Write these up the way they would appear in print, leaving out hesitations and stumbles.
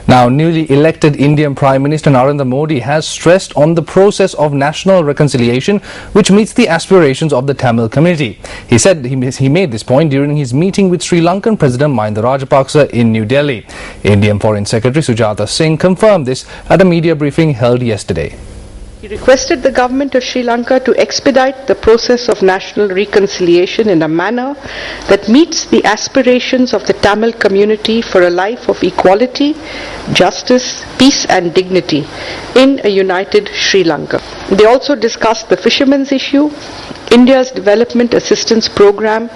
Now, newly elected Indian Prime Minister Narendra Modi has stressed on the process of national reconciliation which meets the aspirations of the Tamil community. He said he made this point during his meeting with Sri Lankan President Mahinda Rajapaksa in New Delhi. Indian Foreign Secretary Sujatha Singh confirmed this at a media briefing held yesterday. He requested the government of Sri Lanka to expedite the process of national reconciliation in a manner that meets the aspirations of the Tamil community for a life of equality, justice, peace and dignity in a united Sri Lanka. They also discussed the fishermen's issue, India's development assistance program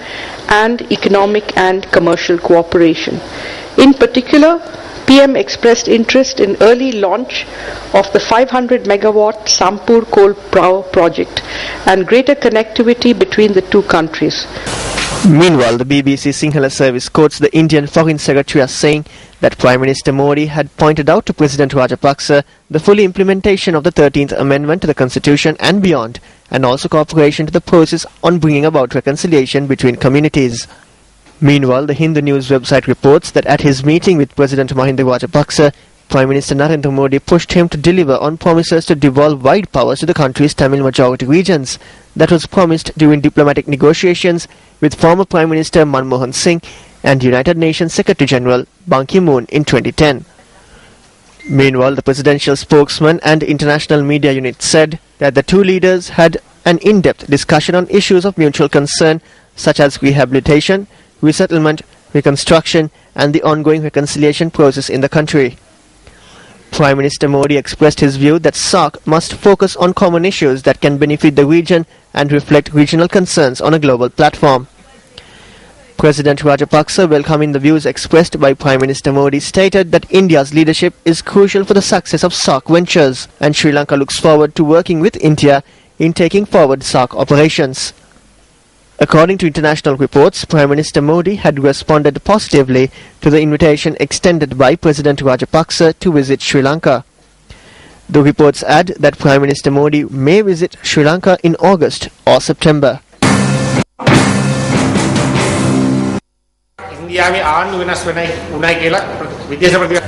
and economic and commercial cooperation. In particular, PM expressed interest in early launch of the 500 megawatt Sampur coal power project and greater connectivity between the two countries. Meanwhile, the BBC Sinhala service quotes the Indian Foreign Secretary as saying that Prime Minister Modi had pointed out to President Rajapaksa the full implementation of the 13th Amendment to the Constitution and beyond, and also cooperation to the process on bringing about reconciliation between communities. Meanwhile, the Hindu news website reports that at his meeting with President Mahinda Rajapaksa, Prime Minister Narendra Modi pushed him to deliver on promises to devolve wide powers to the country's Tamil majority regions. That was promised during diplomatic negotiations with former Prime Minister Manmohan Singh and United Nations Secretary General Ban Ki-moon in 2010. Meanwhile, the presidential spokesman and international media unit said that the two leaders had an in-depth discussion on issues of mutual concern such as rehabilitation, resettlement, reconstruction and the ongoing reconciliation process in the country. Prime Minister Modi expressed his view that SAARC must focus on common issues that can benefit the region and reflect regional concerns on a global platform. President Rajapaksa, welcoming the views expressed by Prime Minister Modi, stated that India's leadership is crucial for the success of SAARC ventures and Sri Lanka looks forward to working with India in taking forward SAARC operations. According to international reports, Prime Minister Modi had responded positively to the invitation extended by President Rajapaksa to visit Sri Lanka. The reports add that Prime Minister Modi may visit Sri Lanka in August or September.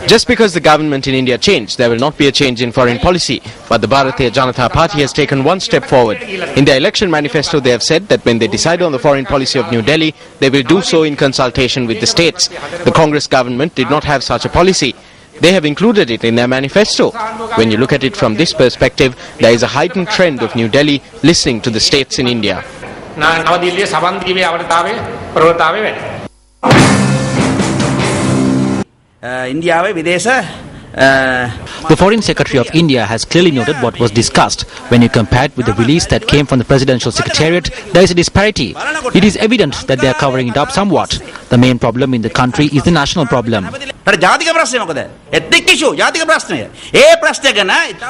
Just because the government in India changed, there will not be a change in foreign policy. But the Bharatiya Janata Party has taken one step forward. In their election manifesto, they have said that when they decide on the foreign policy of New Delhi, they will do so in consultation with the states. The Congress government did not have such a policy. They have included it in their manifesto. When you look at it from this perspective, there is a heightened trend of New Delhi listening to the states in India. The Foreign Secretary of India has clearly noted what was discussed. When you compare it with the release that came from the Presidential Secretariat, there is a disparity. It is evident that they are covering it up somewhat. The main problem in the country is the national problem.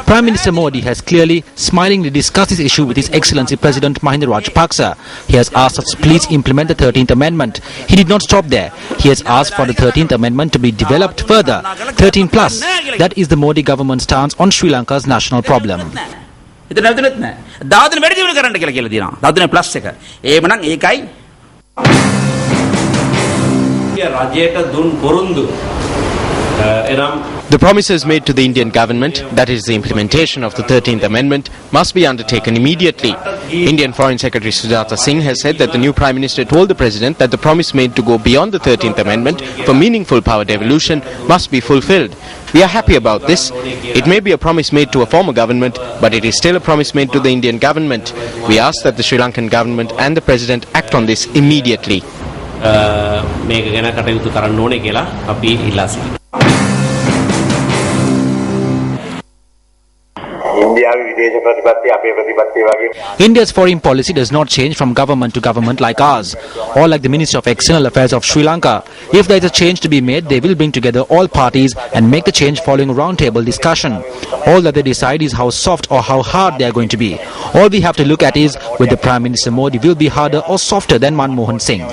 Prime Minister Modi has clearly, smilingly discussed this issue with His Excellency President Mahinda Rajapaksa. He has asked us to please implement the 13th Amendment. He did not stop there. He has asked for the 13th Amendment to be developed further. 13 plus. That is the Modi government stance on Sri Lanka's national problem. The promises made to the Indian government, that is the implementation of the 13th Amendment, must be undertaken immediately. Indian Foreign Secretary Sujatha Singh has said that the new Prime Minister told the President that the promise made to go beyond the 13th Amendment for meaningful power devolution must be fulfilled. We are happy about this. It may be a promise made to a former government, but it is still a promise made to the Indian government. We ask that the Sri Lankan government and the President act on this immediately. India's foreign policy does not change from government to government like ours, or like the Ministry of External Affairs of Sri Lanka. If there is a change to be made, they will bring together all parties and make the change following a roundtable discussion. All that they decide is how soft or how hard they are going to be. All we have to look at is whether Prime Minister Modi will be harder or softer than Manmohan Singh.